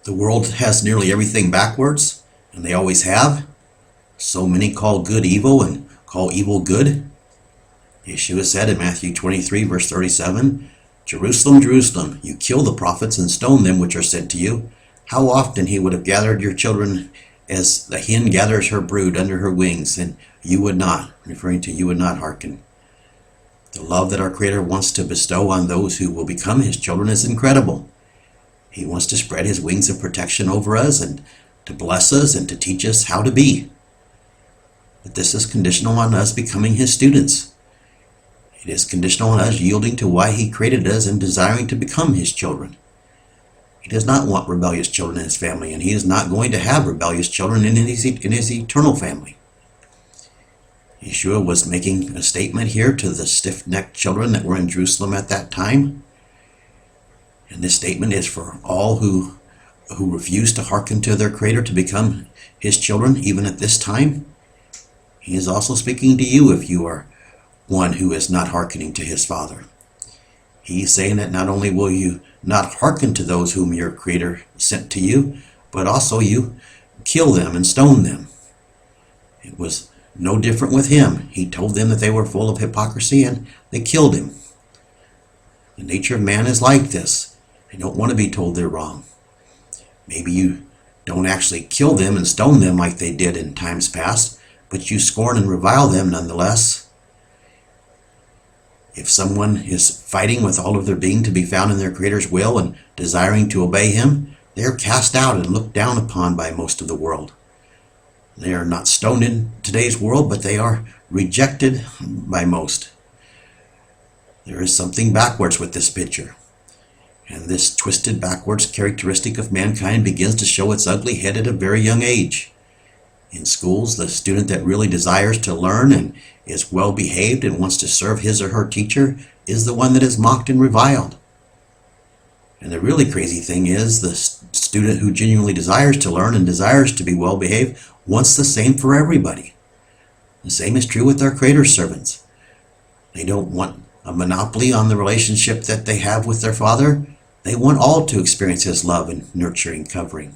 The world has nearly everything backwards, and they always have. So many call good evil and call evil good. Yeshua said in Matthew 23, verse 37, Jerusalem, Jerusalem, you kill the prophets and stone them which are sent to you. How often he would have gathered your children as the hen gathers her brood under her wings, and you would not, referring to you would not hearken. The love that our Creator wants to bestow on those who will become his children is incredible. He wants to spread his wings of protection over us and to bless us and to teach us how to be. But this is conditional on us becoming his students. It is conditional on us yielding to why he created us and desiring to become his children. He does not want rebellious children in his family, and he is not going to have rebellious children in his eternal family. Yeshua was making a statement here to the stiff-necked children that were in Jerusalem at that time. And this statement is for all who refuse to hearken to their Creator to become his children, even at this time. He is also speaking to you if you are one who is not hearkening to his Father. He's saying that not only will you not hearken to those whom your Creator sent to you, but also you kill them and stone them. It was no different with him. He told them that they were full of hypocrisy, and they killed him. The nature of man is like this. They don't want to be told they're wrong. Maybe you don't actually kill them and stone them like they did in times past, but you scorn and revile them nonetheless. If someone is fighting with all of their being to be found in their Creator's will and desiring to obey him, they are cast out and looked down upon by most of the world. They are not stoned in today's world, but they are rejected by most. There is something backwards with this picture. And this twisted backwards characteristic of mankind begins to show its ugly head at a very young age. In schools, the student that really desires to learn and is well behaved and wants to serve his or her teacher is the one that is mocked and reviled. And the really crazy thing is the student who genuinely desires to learn and desires to be well behaved wants the same for everybody. The same is true with our Creator's servants. They don't want a monopoly on the relationship that they have with their Father. They want all to experience his love and nurturing covering.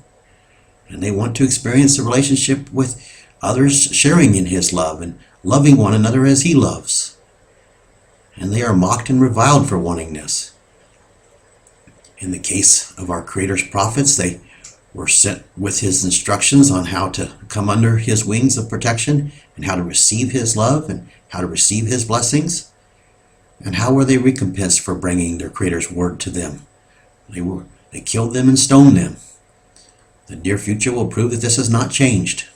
And they want to experience the relationship with others sharing in his love and loving one another as he loves. And they are mocked and reviled for wanting this. In the case of our Creator's prophets, they were sent with his instructions on how to come under his wings of protection and how to receive his love and how to receive his blessings. And how were they recompensed for bringing their Creator's word to them? They killed them and stoned them. The near future will prove that this has not changed.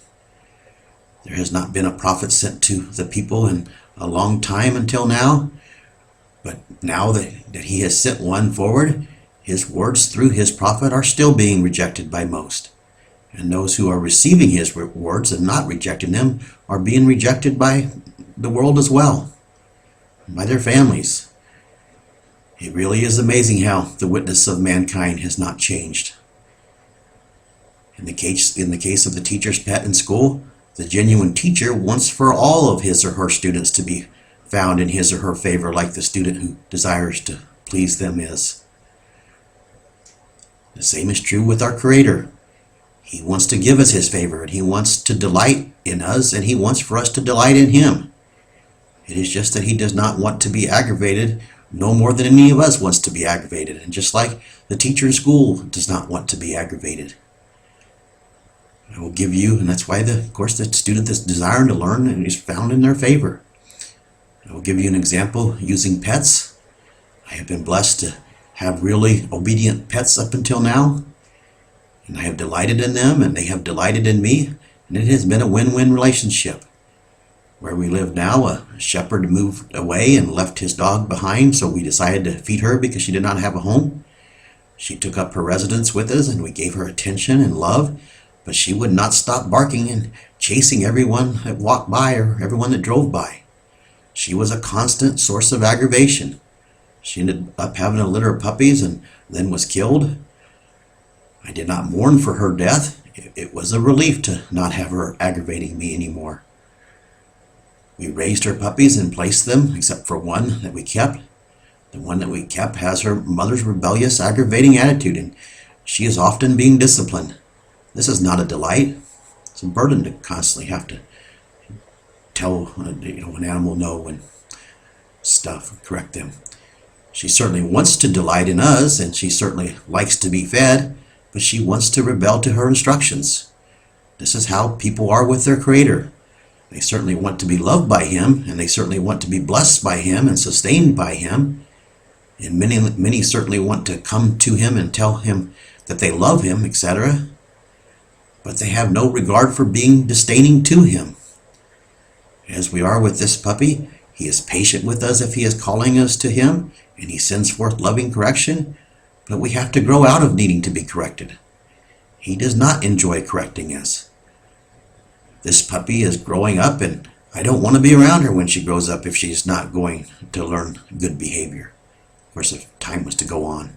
There has not been a prophet sent to the people in a long time until now. But now that he has sent one forward, his words through his prophet are still being rejected by most. And those who are receiving his words and not rejecting them are being rejected by the world as well, by their families. It really is amazing how the witness of mankind has not changed. In the case of the teacher's pet in school, the genuine teacher wants for all of his or her students to be found in his or her favor, like the student who desires to please them is. The same is true with our Creator. He wants to give us his favor, and he wants to delight in us, and he wants for us to delight in him. It is just that he does not want to be aggravated no more than any of us wants to be aggravated. And just like the teacher in school does not want to be aggravated. I will give you, and that's why of course the student that's desiring to learn is found in their favor. I will give you an example using pets. I have been blessed to have really obedient pets up until now. And I have delighted in them, and they have delighted in me. And it has been a win-win relationship. Where we live now, a shepherd moved away and left his dog behind, so we decided to feed her because she did not have a home. She took up her residence with us, and we gave her attention and love, but she would not stop barking and chasing everyone that walked by or everyone that drove by. She was a constant source of aggravation. She ended up having a litter of puppies and then was killed. I did not mourn for her death. It was a relief to not have her aggravating me anymore. We raised her puppies and placed them, except for one that we kept. The one that we kept has her mother's rebellious, aggravating attitude, and She is often being disciplined. This is not a delight. It's a burden to constantly have to tell an animal no and stuff, correct them. She certainly wants to delight in us, and she certainly likes to be fed, but she wants to rebel to her instructions. This is how people are with their Creator. They certainly want to be loved by Him, and they certainly want to be blessed by Him and sustained by Him. And many certainly want to come to Him and tell Him that they love Him, etc. But they have no regard for being disdaining to Him. As we are with this puppy, He is patient with us if He is calling us to Him, and He sends forth loving correction, but we have to grow out of needing to be corrected. He does not enjoy correcting us. This puppy is growing up, and I don't want to be around her when she grows up if she's not going to learn good behavior. Of course, if time was to go on.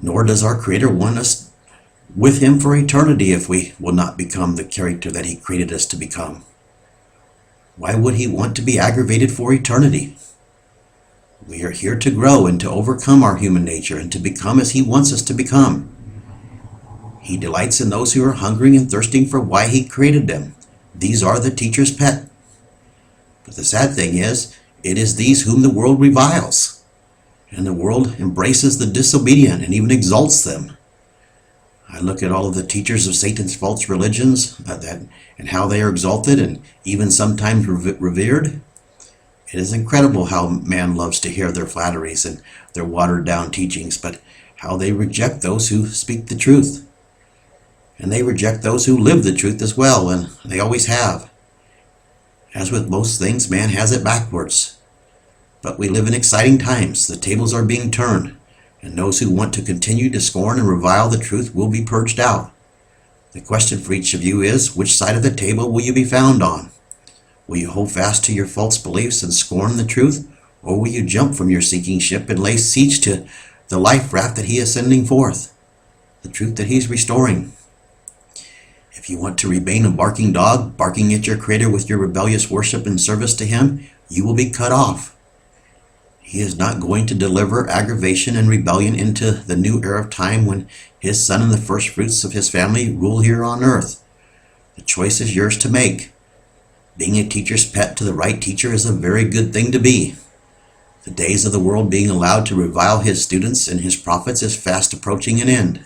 Nor does our Creator want us with Him for eternity if we will not become the character that He created us to become. Why would He want to be aggravated for eternity? We are here to grow and to overcome our human nature and to become as He wants us to become. He delights in those who are hungering and thirsting for why He created them. These are the teacher's pet. But the sad thing is, it is these whom the world reviles. And the world embraces the disobedient and even exalts them. I look at all of the teachers of Satan's false religions and how they are exalted and even sometimes revered. It is incredible how man loves to hear their flatteries and their watered-down teachings, but how they reject those who speak the truth. And they reject those who live the truth as well, and they always have. As with most things, man has it backwards. But we live in exciting times. The tables are being turned, and those who want to continue to scorn and revile the truth will be purged out. The question for each of you is, which side of the table will you be found on? Will you hold fast to your false beliefs and scorn the truth, or will you jump from your sinking ship and lay siege to the life raft that He is sending forth, the truth that He's restoring? If you want to remain a barking dog, barking at your Creator with your rebellious worship and service to Him, you will be cut off. He is not going to deliver aggravation and rebellion into the new era of time when His Son and the first fruits of His family rule here on earth. The choice is yours to make. Being a teacher's pet to the right teacher is a very good thing to be. The days of the world being allowed to revile His students and His prophets is fast approaching an end.